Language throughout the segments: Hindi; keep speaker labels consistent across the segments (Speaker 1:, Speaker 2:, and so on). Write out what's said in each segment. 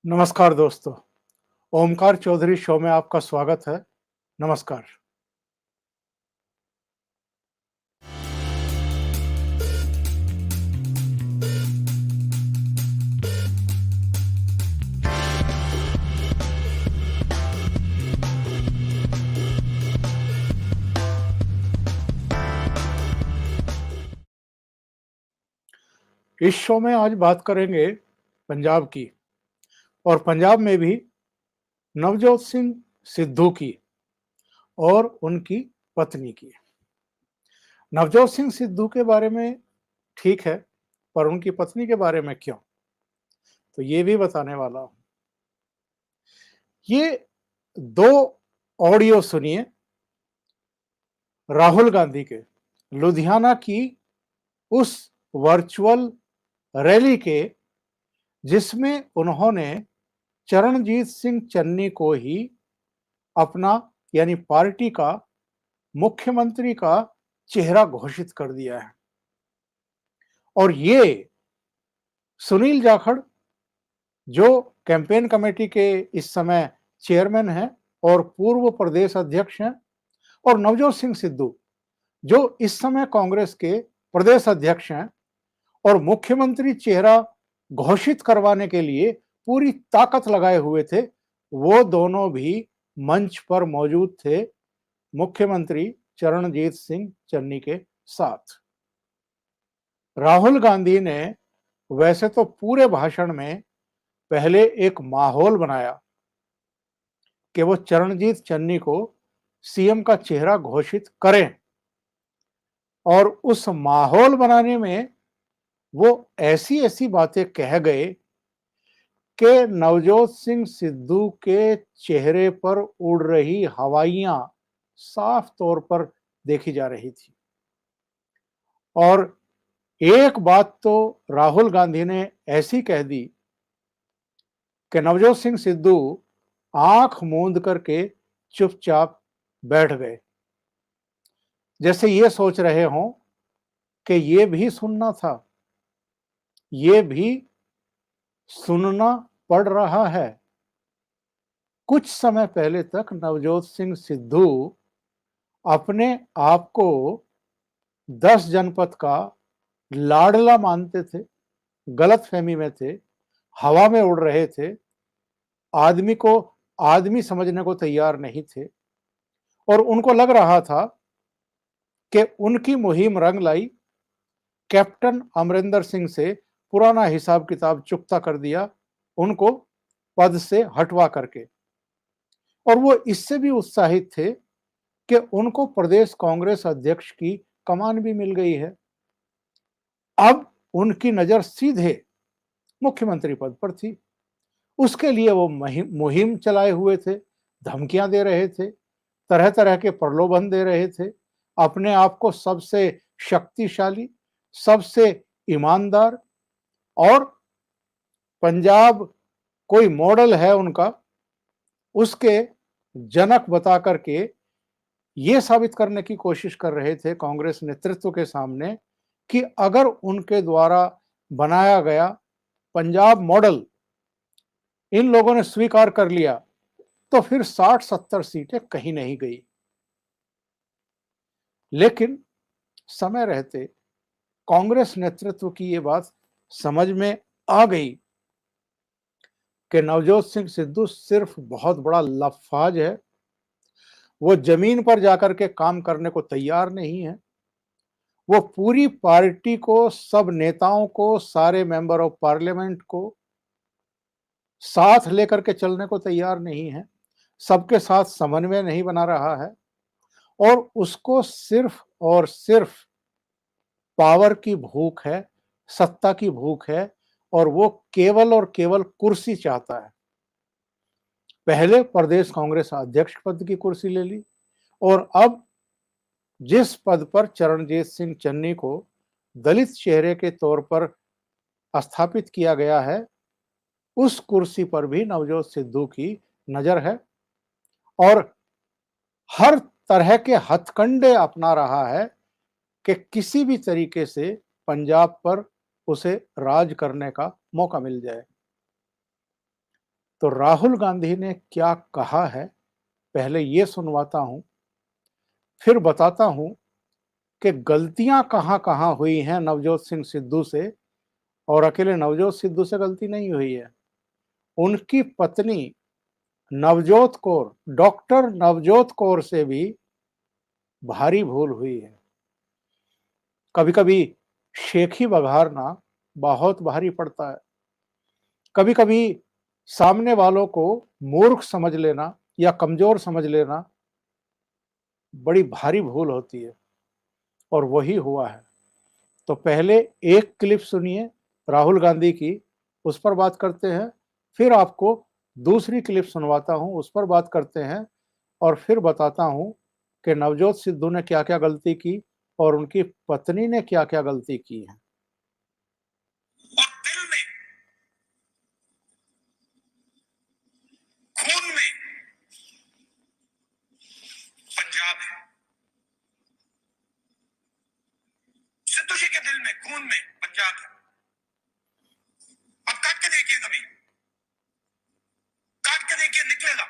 Speaker 1: नमस्कार दोस्तों, ओमकार चौधरी शो में आपका स्वागत है। नमस्कार। इस शो में आज बात करेंगे पंजाब की और पंजाब में भी नवजोत सिंह सिद्धू की और उनकी पत्नी की। नवजोत सिंह सिद्धू के बारे में ठीक है, पर उनकी पत्नी के बारे में क्यों? तो ये भी बताने वाला हूँ। ये 2 ऑडियो सुनिए राहुल गांधी के लुधियाना की उस वर्चुअल रैली के, जिसमें उन्होंने चरणजीत सिंह चन्नी को ही अपना यानी पार्टी का मुख्यमंत्री का चेहरा घोषित कर दिया है। और ये सुनील जाखड़, जो कैंपेन कमेटी के इस समय चेयरमैन हैं और पूर्व प्रदेश अध्यक्ष हैं, और नवजोत सिंह सिद्धू, जो इस समय कांग्रेस के प्रदेश अध्यक्ष हैं और मुख्यमंत्री चेहरा घोषित करवाने के लिए पूरी ताकत लगाए हुए थे, वो दोनों भी मंच पर मौजूद थे मुख्यमंत्री चरणजीत सिंह चन्नी के साथ। राहुल गांधी ने वैसे तो पूरे भाषण में पहले एक माहौल बनाया कि वो चरणजीत चन्नी को सीएम का चेहरा घोषित करें, और उस माहौल बनाने में वो ऐसी ऐसी बातें कह गए कि नवजोत सिंह सिद्धू के चेहरे पर उड़ रही हवाइयां साफ तौर पर देखी जा रही थी। और एक बात तो राहुल गांधी ने ऐसी कह दी कि नवजोत सिंह सिद्धू आंख मूंद करके चुपचाप बैठ गए, जैसे ये सोच रहे हों कि ये भी सुनना था, ये भी सुनना पड़ रहा है। कुछ समय पहले तक नवजोत सिंह सिद्धू अपने आप को 10 जनपद का लाडला मानते थे, गलतफहमी में थे, हवा में उड़ रहे थे, आदमी को आदमी समझने को तैयार नहीं थे, और उनको लग रहा था कि उनकी मुहिम रंग लाई, कैप्टन अमरिंदर सिंह से पुराना हिसाब किताब चुकता कर दिया उनको पद से हटवा करके। और वो इससे भी उत्साहित थे कि उनको प्रदेश कांग्रेस अध्यक्ष की कमान भी मिल गई है। अब उनकी नजर सीधे मुख्यमंत्री पद पर थी। उसके लिए वो मुहिम चलाए हुए थे, धमकियां दे रहे थे, तरह तरह के प्रलोभन दे रहे थे, अपने आप को सबसे शक्तिशाली, सबसे ईमानदार, और पंजाब कोई मॉडल है उनका, उसके जनक बता करके ये साबित करने की कोशिश कर रहे थे कांग्रेस नेतृत्व के सामने कि अगर उनके द्वारा बनाया गया पंजाब मॉडल इन लोगों ने स्वीकार कर लिया तो फिर 60-70 सीटें कहीं नहीं गई। लेकिन समय रहते कांग्रेस नेतृत्व की ये बात समझ में आ गई कि नवजोत सिंह सिद्धू सिर्फ बहुत बड़ा लफाज है, वो जमीन पर जाकर के काम करने को तैयार नहीं है, वो पूरी पार्टी को, सब नेताओं को, सारे मेंबर ऑफ पार्लियामेंट को साथ लेकर के चलने को तैयार नहीं है, सबके साथ समन्वय नहीं बना रहा है, और उसको सिर्फ और सिर्फ पावर की भूख है, सत्ता की भूख है, और वो केवल और केवल कुर्सी चाहता है। पहले प्रदेश कांग्रेस अध्यक्ष पद की कुर्सी ले ली, और अब जिस पद पर चरणजीत सिंह चन्नी को दलित चेहरे के तौर पर स्थापित किया गया है, उस कुर्सी पर भी नवजोत सिद्धू की नजर है, और हर तरह के हथकंडे अपना रहा है कि किसी भी तरीके से पंजाब पर उसे राज करने का मौका मिल जाए। तो राहुल गांधी ने क्या कहा है, पहले ये सुनवाता हूं, फिर बताता हूं कि गलतियां कहां-कहां हुई हैं नवजोत सिंह सिद्धू से। और अकेले नवजोत सिद्धू से गलती नहीं हुई है, उनकी पत्नी नवजोत कौर, डॉक्टर नवजोत कौर से भी भारी भूल हुई है। कभी-कभी शेखी बघारना बहुत भारी पड़ता है। कभी-कभी सामने वालों को मूर्ख समझ लेना या कमजोर समझ लेना बड़ी भारी भूल होती है, और वही हुआ है। तो पहले एक क्लिप सुनिए राहुल गांधी की, उस पर बात करते हैं, फिर आपको दूसरी क्लिप सुनवाता हूं, उस पर बात करते हैं, और फिर बताता हूं कि नवजोत सिद्धू ने क्या-क्या गलती की और उनकी पत्नी ने क्या-क्या गलती की है।
Speaker 2: और दिल में, खून में पंजाब है। सिद्धू जी के दिल में, खून में पंजाब है। अब काट के देखिए, कभी काट के देखिए, निकलेगा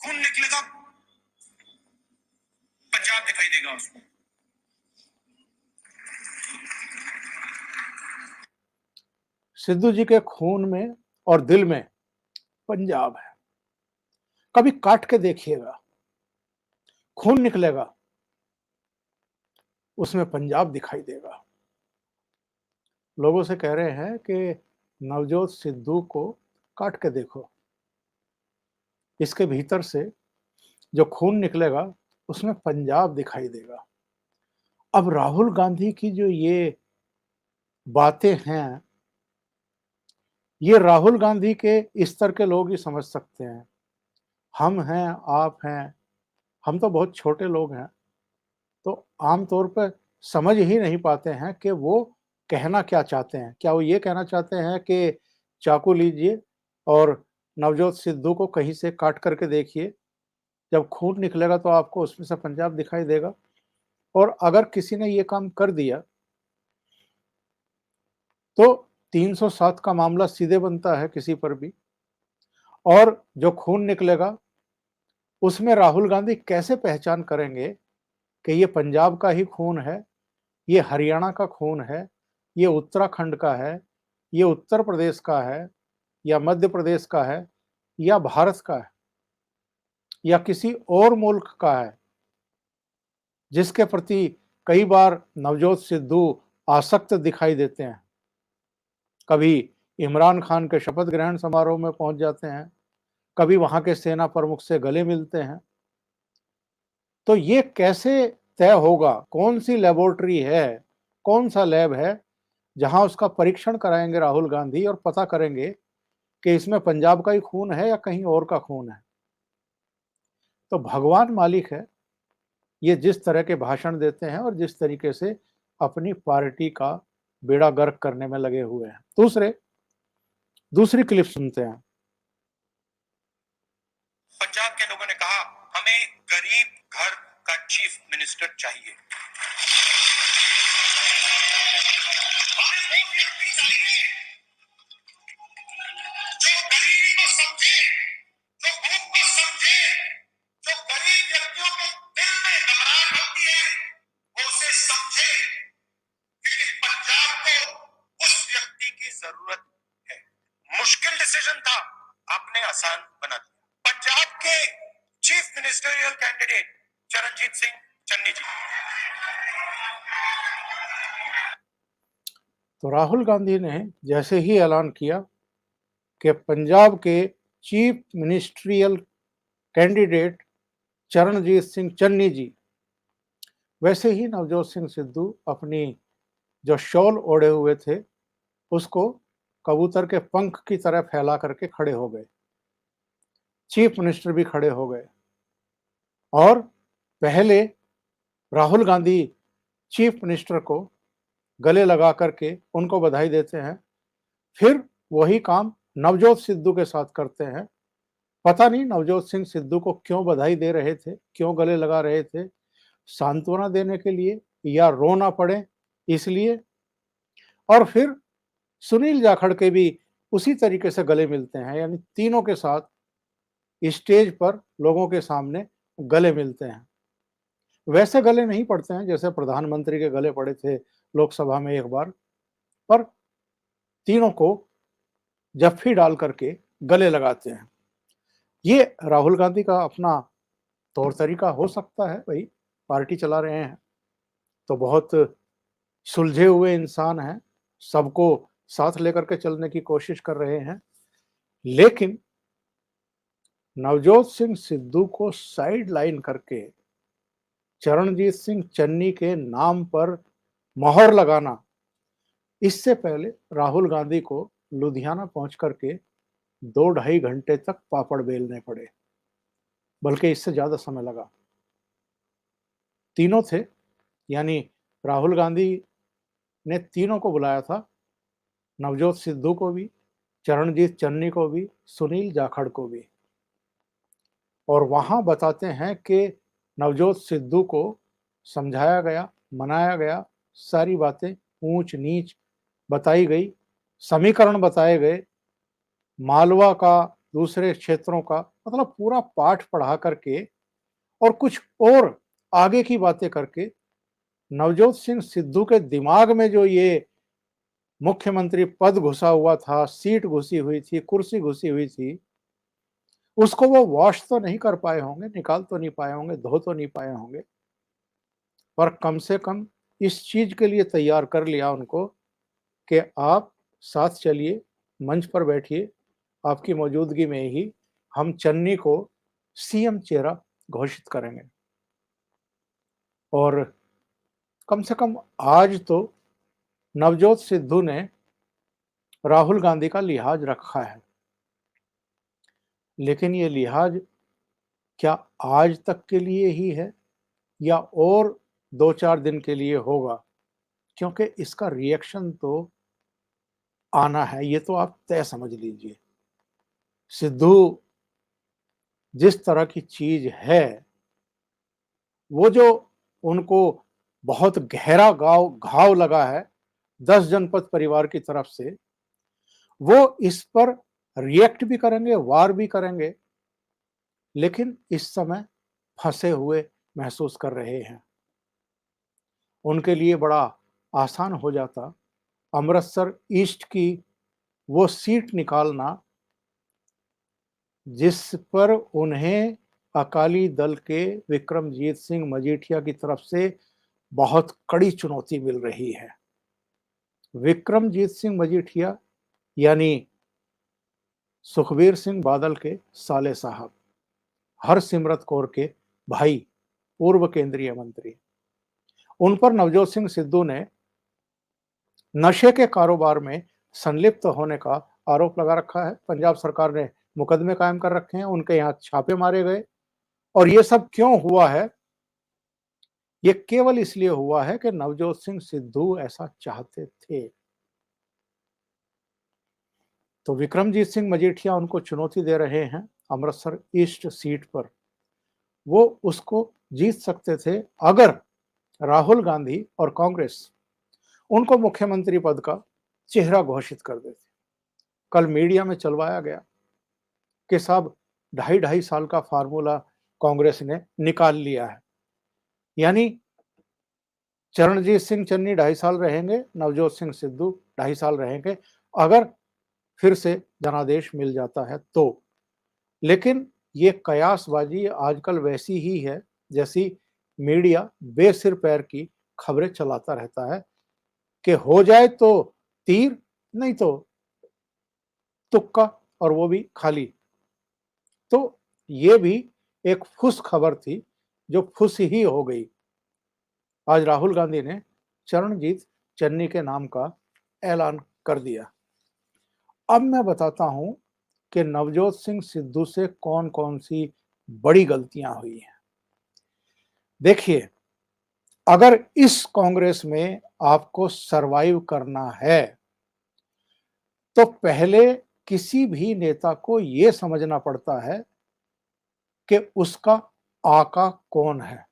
Speaker 2: खून, निकलेगा पंजाब दिखाई देगा उसको।
Speaker 1: सिद्धू जी के खून में और दिल में पंजाब है। कभी काट के देखिएगा, खून निकलेगा, उसमें पंजाब दिखाई देगा। लोगों से कह रहे हैं कि नवजोत सिद्धू को काट के देखो, इसके भीतर से जो खून निकलेगा उसमें पंजाब दिखाई देगा। अब राहुल गांधी की जो ये बातें हैं, ये राहुल गांधी के स्तर के लोग ही समझ सकते हैं। हम हैं, आप हैं, हम तो बहुत छोटे लोग हैं, तो आम तौर पर समझ ही नहीं पाते हैं कि वो कहना क्या चाहते हैं। क्या वो ये कहना चाहते हैं कि चाकू लीजिए और नवजोत सिद्धू को कहीं से काट करके देखिए, जब खून निकलेगा तो आपको उसमें से पंजाब दिखाई देगा। और अगर किसी ने ये काम कर दिया तो 307 का मामला सीधे बनता है किसी पर भी। और जो खून निकलेगा उसमें राहुल गांधी कैसे पहचान करेंगे कि ये पंजाब का ही खून है, ये हरियाणा का खून है, ये उत्तराखंड का है, ये उत्तर प्रदेश का है, या मध्य प्रदेश का है, या भारत का है, या किसी और मुल्क का है जिसके प्रति कई बार नवजोत सिद्धू आसक्त दिखाई देते हैं। कभी इमरान खान के शपथ ग्रहण समारोह में पहुंच जाते हैं, कभी वहां के सेना प्रमुख से गले मिलते हैं। तो ये कैसे तय होगा कौन सी लेबोरेटरी है, कौन सा लैब है जहां उसका परीक्षण कराएंगे राहुल गांधी और पता करेंगे कि इसमें पंजाब का ही खून है या कहीं और का खून है। तो भगवान मालिक है, ये जिस तरह के भाषण देते हैं और जिस तरीके से अपनी पार्टी का बेड़ा गर्क करने में लगे हुए हैं। दूसरी क्लिप सुनते हैं।
Speaker 2: पंजाब के लोगों ने कहा, हमें गरीब घर का चीफ मिनिस्टर चाहिए। हमें वो व्यक्ति चाहिए जो गरीबी को समझे, जो भूख को समझे, जो गरीब व्यक्तियों के दिल में घबराहट होती है वो उसे समझे, क्योंकि पंजाब को उस व्यक्ति की जरूरत है। मुश्किल डिसीजन था, आपने आसान बना दिया। पंजाब के chief ministerial candidate Charanjit Singh Channi ji.
Speaker 1: तो राहुल गांधी ने जैसे ही ऐलान किया कि पंजाब के chief ministerial candidate Charanjit Singh Channi ji, वैसे ही नवजोत सिंह सिद्धू अपनी जो शॉल ओढ़े हुए थे उसको कबूतर के पंख की तरह फैला करके खड़े हो गए। चीफ मिनिस्टर भी खड़े हो गए और पहले राहुल गांधी चीफ मिनिस्टर को गले लगा करके उनको बधाई देते हैं, फिर वही काम नवजोत सिद्धू के साथ करते हैं। पता नहीं नवजोत सिंह सिद्धू को क्यों बधाई दे रहे थे, क्यों गले लगा रहे थे, सांत्वना देने के लिए या रो ना पड़े इसलिए। और फिर सुनील जाखड़ के भी उसी तरीके से गले मिलते हैं, यानी तीनों के साथ स्टेज पर लोगों के सामने गले मिलते हैं। वैसे गले नहीं पड़ते हैं जैसे प्रधानमंत्री के गले पड़े थे लोकसभा में एक बार, पर तीनों को जफ्फी डाल करके गले लगाते हैं। ये राहुल गांधी का अपना तौर तरीका हो सकता है, भाई पार्टी चला रहे हैं तो बहुत सुलझे हुए इंसान हैं, सबको साथ लेकर के चलने की कोशिश कर रहे हैं। लेकिन नवजोत सिंह सिद्धू को साइड लाइन करके चरणजीत सिंह चन्नी के नाम पर मोहर लगाना, इससे पहले राहुल गांधी को लुधियाना पहुंच करके 2-2.5 घंटे तक पापड़ बेलने पड़े, बल्कि इससे ज्यादा समय लगा। तीनों थे, यानी राहुल गांधी ने तीनों को बुलाया था, नवजोत सिद्धू को भी, चरणजीत चन्नी को भी, सुनील जाखड़ को भी। और वहां बताते हैं कि नवजोत सिद्धू को समझाया गया, मनाया गया, सारी बातें ऊंच नीच बताई गई, समीकरण बताए गए, मालवा का, दूसरे क्षेत्रों का, मतलब पूरा पाठ पढ़ा करके और कुछ और आगे की बातें करके नवजोत सिंह सिद्धू के दिमाग में जो ये मुख्यमंत्री पद घुसा हुआ था, सीट घुसी हुई थी, कुर्सी घुसी हुई थी, उसको वो वॉश तो नहीं कर पाए होंगे, निकाल तो नहीं पाए होंगे, धो तो नहीं पाए होंगे, पर कम से कम इस चीज के लिए तैयार कर लिया उनको कि आप साथ चलिए, मंच पर बैठिए, आपकी मौजूदगी में ही हम चन्नी को सीएम चेहरा घोषित करेंगे। और कम से कम आज तो नवजोत सिद्धू ने राहुल गांधी का लिहाज रखा है, लेकिन ये लिहाज क्या आज तक के लिए ही है या और 2-4 दिन के लिए होगा? क्योंकि इसका रिएक्शन तो आना है, ये तो आप तय समझ लीजिए। सिद्धू जिस तरह की चीज है, वो जो उनको बहुत गहरा घाव लगा है 10 जनपद परिवार की तरफ से, वो इस पर रिएक्ट भी करेंगे, वार भी करेंगे, लेकिन इस समय फंसे हुए महसूस कर रहे हैं। उनके लिए बड़ा आसान हो जाता अमृतसर ईस्ट की वो सीट निकालना जिस पर उन्हें अकाली दल के विक्रमजीत सिंह मजीठिया की तरफ से बहुत कड़ी चुनौती मिल रही है। विक्रमजीत सिंह मजीठिया यानी सुखबीर सिंह बादल के साले साहब, हरसिमरत कौर के भाई, पूर्व केंद्रीय मंत्री, उन पर नवजोत सिंह सिद्धू ने नशे के कारोबार में संलिप्त होने का आरोप लगा रखा है। पंजाब सरकार ने मुकदमे कायम कर रखे हैं, उनके यहाँ छापे मारे गए। और ये सब क्यों हुआ है? ये केवल इसलिए हुआ है कि नवजोत सिंह सिद्धू ऐसा चाहते थे। तो विक्रमजीत सिंह मजीठिया उनको चुनौती दे रहे हैं अमृतसर ईस्ट सीट पर। वो उसको जीत सकते थे अगर राहुल गांधी और कांग्रेस उनको मुख्यमंत्री पद का चेहरा घोषित कर देते। कल मीडिया में चलवाया गया कि साहब 2.5 साल का फार्मूला कांग्रेस ने निकाल लिया है, यानी चरणजीत सिंह चन्नी 2.5 साल रहेंगे, नवजोत सिंह सिद्धू 2.5 साल रहेंगे, अगर फिर से जनादेश मिल जाता है तो। लेकिन ये कयासबाजी आजकल वैसी ही है जैसी मीडिया बेसिर पैर की खबरें चलाता रहता है कि हो जाए तो तीर, नहीं तो तुक्का, और वो भी खाली। तो ये भी एक फुस खबर थी जो फुस ही हो गई। आज राहुल गांधी ने चरणजीत चन्नी के नाम का ऐलान कर दिया। अब मैं बताता हूं कि नवजोत सिंह सिद्धू से कौन कौन सी बड़ी गलतियां हुई हैं। देखिए, अगर इस कांग्रेस में आपको सरवाइव करना है तो पहले किसी भी नेता को यह समझना पड़ता है कि उसका आका कौन है,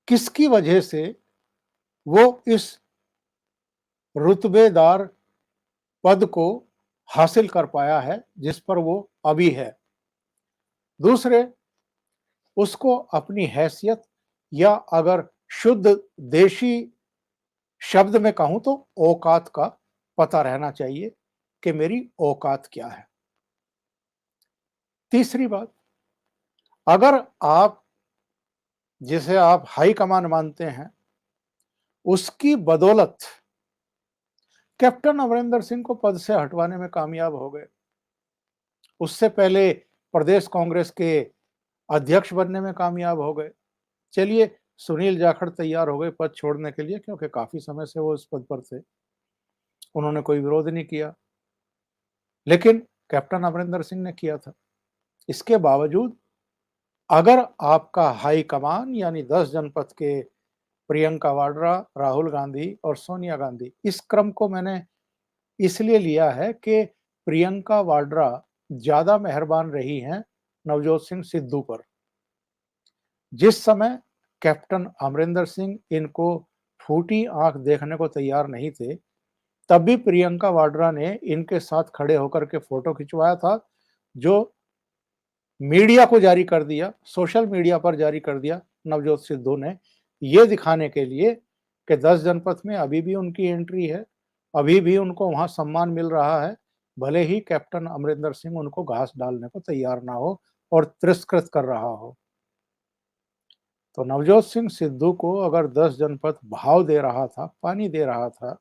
Speaker 1: किसकी वजह से वो इस रुतबेदार पद को हासिल कर पाया है जिस पर वो अभी है। दूसरे, उसको अपनी हैसियत या अगर शुद्ध देशी शब्द में कहूं तो औकात का पता रहना चाहिए कि मेरी औकात क्या है। तीसरी बात, अगर आप जिसे आप हाई कमान मानते हैं उसकी बदौलत कैप्टन अमरिंदर सिंह को पद से हटवाने में कामयाब हो गए, उससे पहले प्रदेश कांग्रेस के अध्यक्ष बनने में कामयाब हो गए। चलिए, सुनील जाखड़ तैयार हो गए पद छोड़ने के लिए क्योंकि काफी समय से वो इस पद पर थे, उन्होंने कोई विरोध नहीं किया, लेकिन कैप्टन अमरिंदर सिंह ने किया था। इसके बावजूद अगर आपका हाई कमान यानी 10 जनपद के प्रियंका वाड्रा, राहुल गांधी और सोनिया गांधी, इस क्रम को मैंने इसलिए लिया है कि प्रियंका वाड्रा ज्यादा मेहरबान रही हैं नवजोत सिंह सिद्धू पर। जिस समय कैप्टन अमरिंदर सिंह इनको फूटी आंख देखने को तैयार नहीं थे, तब भी प्रियंका वाड्रा ने इनके साथ खड़े होकर के फोटो खिंचवाया था, जो मीडिया को जारी कर दिया, सोशल मीडिया पर जारी कर दिया नवजोत सिद्धू ने, ये दिखाने के लिए कि 10 जनपद में अभी भी उनकी एंट्री है, अभी भी उनको वहां सम्मान मिल रहा है, भले ही कैप्टन अमरिंदर सिंह उनको घास डालने को तैयार ना हो और तिरस्कृत कर रहा हो। तो नवजोत सिंह सिद्धू को अगर 10 जनपद भाव दे रहा था, पानी दे रहा था,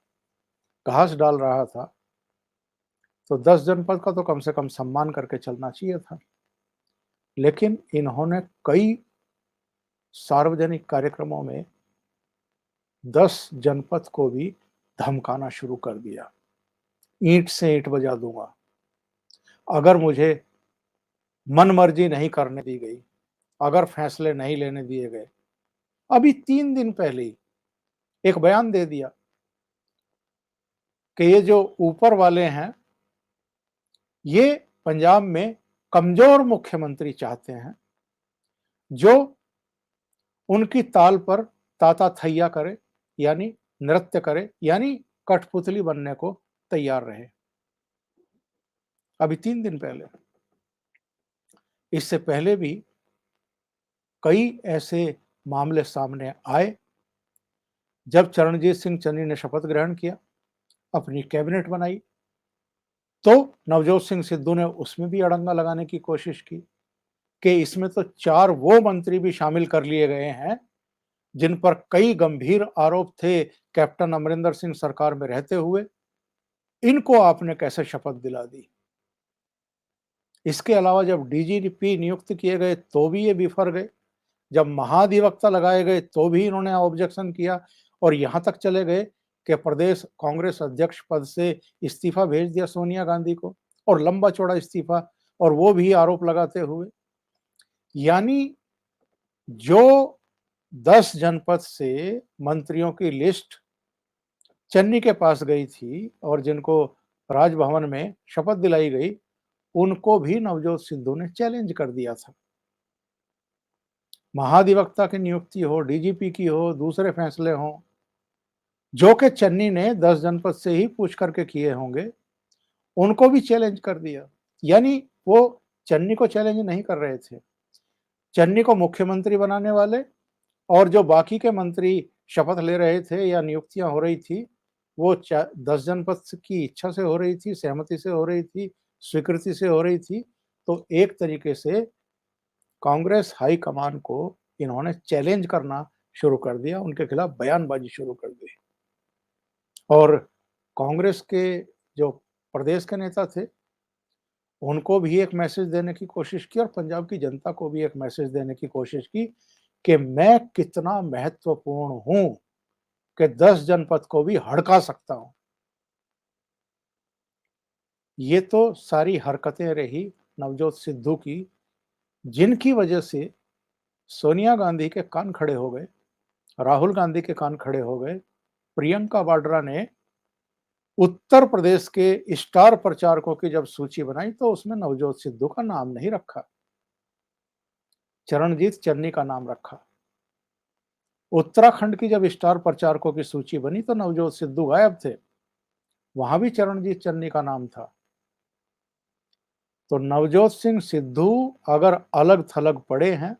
Speaker 1: घास डाल रहा था, तो 10 जनपद का तो कम से कम सम्मान करके चलना चाहिए था। लेकिन इन्होंने कई सार्वजनिक कार्यक्रमों में 10 जनपद को भी धमकाना शुरू कर दिया, ईंट से ईंट बजा दूंगा अगर मुझे मनमर्जी नहीं करने दी गई, अगर फैसले नहीं लेने दिए गए। अभी 3 दिन पहले ही एक बयान दे दिया कि ये जो ऊपर वाले हैं ये पंजाब में कमजोर मुख्यमंत्री चाहते हैं जो उनकी ताल पर ताता थैया करे, यानी नृत्य करे, यानी कठपुतली बनने को तैयार रहे। अभी 3 दिन पहले, इससे पहले भी कई ऐसे मामले सामने आए जब चरणजीत सिंह चन्नी ने शपथ ग्रहण किया, अपनी कैबिनेट बनाई, तो नवजोत सिंह सिद्धू ने उसमें भी अड़ंगा लगाने की कोशिश की कि इसमें तो 4 वो मंत्री भी शामिल कर लिए गए हैं जिन पर कई गंभीर आरोप थे कैप्टन अमरिंदर सिंह सरकार में रहते हुए, इनको आपने कैसे शपथ दिला दी। इसके अलावा जब डीजीपी नियुक्त किए गए तो भी ये बिफर गए, जब महाधिवक्ता लगाए गए तो भी इन्होंने ऑब्जेक्शन किया और यहां तक चले गए कि प्रदेश कांग्रेस अध्यक्ष पद से इस्तीफा भेज दिया सोनिया गांधी को, और लंबा चौड़ा इस्तीफा, और वो भी आरोप लगाते हुए। यानी जो 10 जनपद से मंत्रियों की लिस्ट चन्नी के पास गई थी और जिनको राजभवन में शपथ दिलाई गई, उनको भी नवजोत सिद्धू ने चैलेंज कर दिया था। महाधिवक्ता की नियुक्ति हो, डीजीपी की हो, दूसरे फैसले हों, जो कि चन्नी ने 10 जनपद से ही पूछ करके किए होंगे, उनको भी चैलेंज कर दिया। यानी वो चन्नी को चैलेंज नहीं कर रहे थे, चन्नी को मुख्यमंत्री बनाने वाले और जो बाकी के मंत्री शपथ ले रहे थे या नियुक्तियां हो रही थी, वो 10 जनपद की इच्छा से हो रही थी, सहमति से हो रही थी, स्वीकृति से हो रही थी। तो एक तरीके से कांग्रेस हाई कमान को इन्होंने चैलेंज करना शुरू कर दिया, उनके खिलाफ बयानबाजी शुरू कर दी। और कांग्रेस के जो प्रदेश के नेता थे, उनको भी एक मैसेज देने की कोशिश की और पंजाब की जनता को भी एक मैसेज देने की कोशिश की कि मैं कितना महत्वपूर्ण हूं कि 10 जनपद को भी हड़का सकता हूं। ये तो सारी हरकतें रही नवजोत सिद्धू की, जिनकी वजह से सोनिया गांधी के कान खड़े हो गए, राहुल गांधी के कान खड़े हो गए। प्रियंका वाड्रा ने उत्तर प्रदेश के स्टार प्रचारकों की जब सूची बनाई तो उसमें नवजोत सिद्धू का नाम नहीं रखा, चरणजीत चन्नी का नाम रखा। उत्तराखंड की जब स्टार प्रचारकों की सूची बनी तो नवजोत सिद्धू गायब थे, वहां भी चरणजीत चन्नी का नाम था। तो नवजोत सिंह सिद्धू अगर अलग थलग पड़े हैं,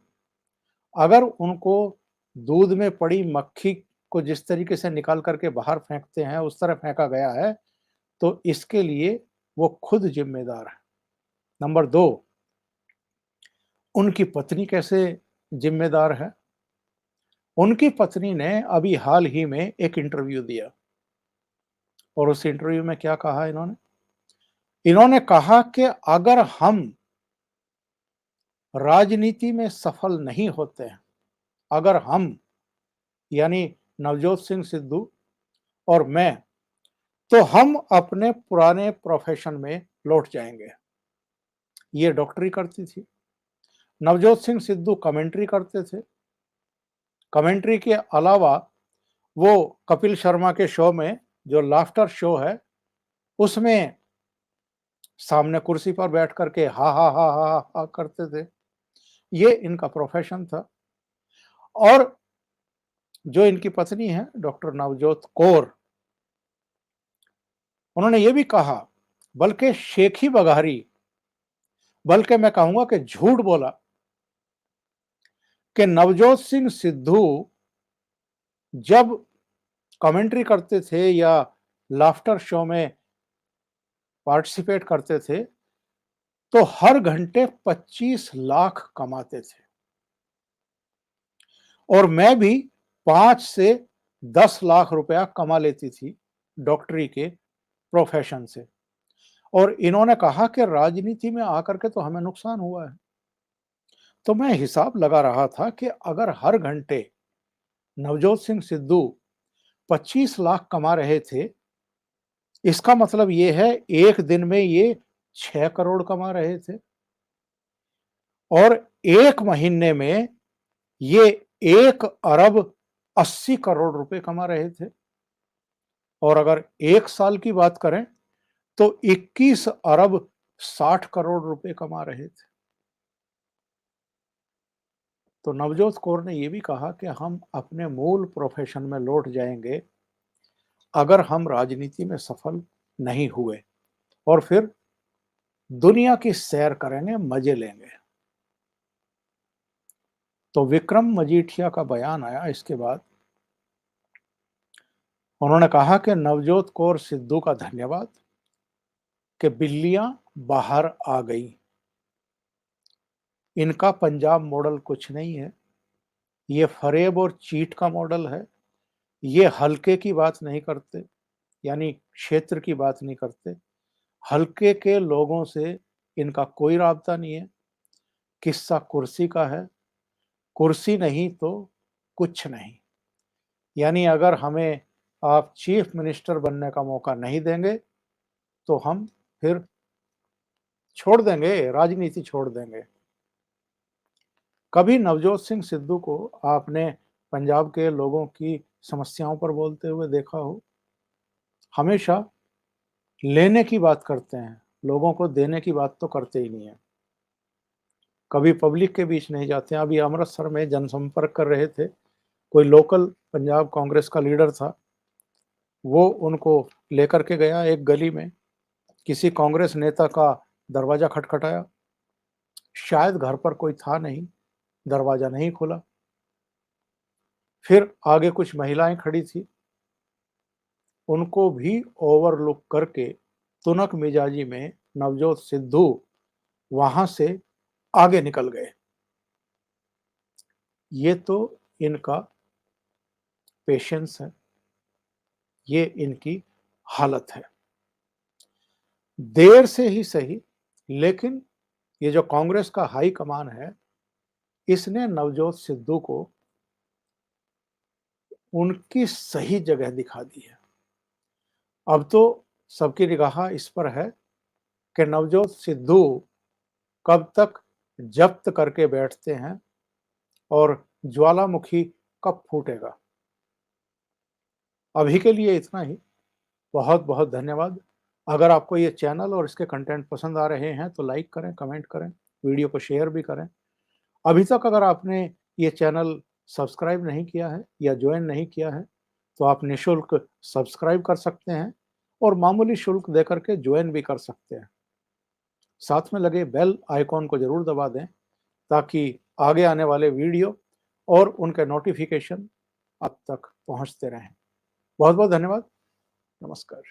Speaker 1: अगर उनको दूध में पड़ी मक्खी को जिस तरीके से निकाल करके बाहर फेंकते हैं उस तरह फेंका गया है, तो इसके लिए वो खुद जिम्मेदार है। नंबर 2, उनकी पत्नी कैसे जिम्मेदार है? उनकी पत्नी ने अभी हाल ही में एक इंटरव्यू दिया और उस इंटरव्यू में क्या कहा इन्होंने? इन्होंने कहा कि अगर हम राजनीति में सफल नहीं होते हैं, अगर हम यानी नवजोत सिंह सिद्धू और मैं, तो हम अपने पुराने प्रोफेशन में लौट जाएंगे। ये डॉक्टरी करती थी। नवजोत सिंह सिद्धू कमेंट्री करते थे। कमेंट्री के अलावा वो कपिल शर्मा के शो में, जो लाफ्टर शो है, उसमें सामने कुर्सी पर बैठ करके हा हा हा हा हा करते थे। ये इनका प्रोफेशन था। और जो इनकी पत्नी है डॉक्टर नवजोत कौर, उन्होंने ये भी कहा, बल्कि शेखी बघारी, बल्कि मैं कहूंगा कि झूठ बोला कि नवजोत सिंह सिद्धू जब कमेंट्री करते थे या लाफ्टर शो में पार्टिसिपेट करते थे तो हर घंटे 25 लाख कमाते थे और मैं भी 5 से 10 लाख रुपया कमा लेती थी डॉक्टरी के प्रोफेशन से। और इन्होंने कहा कि राजनीति में आकर के तो हमें नुकसान हुआ है। तो मैं हिसाब लगा रहा था कि अगर हर घंटे नवजोत सिंह सिद्धू 25 लाख कमा रहे थे, इसका मतलब ये है एक दिन में ये 6 करोड़ कमा रहे थे और एक महीने में ये 1 अरब 80 करोड़ रुपए कमा रहे थे। और अगर एक साल की बात करें तो 21 अरब 60 करोड़ रुपए कमा रहे थे। तो नवजोत कौर ने यह भी कहा कि हम अपने मूल प्रोफेशन में लौट जाएंगे अगर हम राजनीति में सफल नहीं हुए और फिर दुनिया की सैर करेंगे, मजे लेंगे। तो विक्रम मजीठिया का बयान आया इसके बाद। उन्होंने कहा कि नवजोत कौर सिद्धू का धन्यवाद कि बिल्लियां बाहर आ गई। इनका पंजाब मॉडल कुछ नहीं है, ये फरेब और चीट का मॉडल है। ये हल्के की बात नहीं करते, यानी क्षेत्र की बात नहीं करते। हल्के के लोगों से इनका कोई राब्ता नहीं है। किस्सा कुर्सी का है, कुर्सी नहीं तो कुछ नहीं। यानी अगर हमें आप चीफ मिनिस्टर बनने का मौका नहीं देंगे तो हम फिर छोड़ देंगे, राजनीति छोड़ देंगे। कभी नवजोत सिंह सिद्धू को आपने पंजाब के लोगों की समस्याओं पर बोलते हुए देखा हो? हमेशा लेने की बात करते हैं, लोगों को देने की बात तो करते ही नहीं है। कभी पब्लिक के बीच नहीं जाते हैं। अभी अमृतसर में जनसंपर्क कर रहे थे, कोई लोकल पंजाब कांग्रेस का लीडर था, वो उनको लेकर के गया एक गली में, किसी कांग्रेस नेता का दरवाजा खटखटाया, शायद घर पर कोई था नहीं, दरवाजा नहीं खुला। फिर आगे कुछ महिलाएं खड़ी थी, उनको भी ओवरलुक करके तुनक मिजाजी में नवजोत सिद्धू वहां से आगे निकल गए। ये तो इनका पेशेंस है, ये इनकी हालत है। देर से ही सही, लेकिन ये जो कांग्रेस का हाई कमान है, इसने नवजोत सिद्धू को उनकी सही जगह दिखा दी है। अब तो सबकी निगाह इस पर है कि नवजोत सिद्धू कब तक जब्त करके बैठते हैं और ज्वालामुखी कब फूटेगा। अभी के लिए इतना ही। बहुत बहुत धन्यवाद। अगर आपको ये चैनल और इसके कंटेंट पसंद आ रहे हैं तो लाइक करें, कमेंट करें, वीडियो को शेयर भी करें। अभी तक अगर आपने ये चैनल सब्सक्राइब नहीं किया है या ज्वाइन नहीं किया है तो आप निःशुल्क सब्सक्राइब कर सकते हैं और मामूली शुल्क देकर के ज्वाइन भी कर सकते हैं। साथ में लगे बेल आइकॉन को जरूर दबा दें ताकि आगे आने वाले वीडियो और उनके नोटिफिकेशन आप तक पहुंचते रहें। बहुत बहुत धन्यवाद। नमस्कार।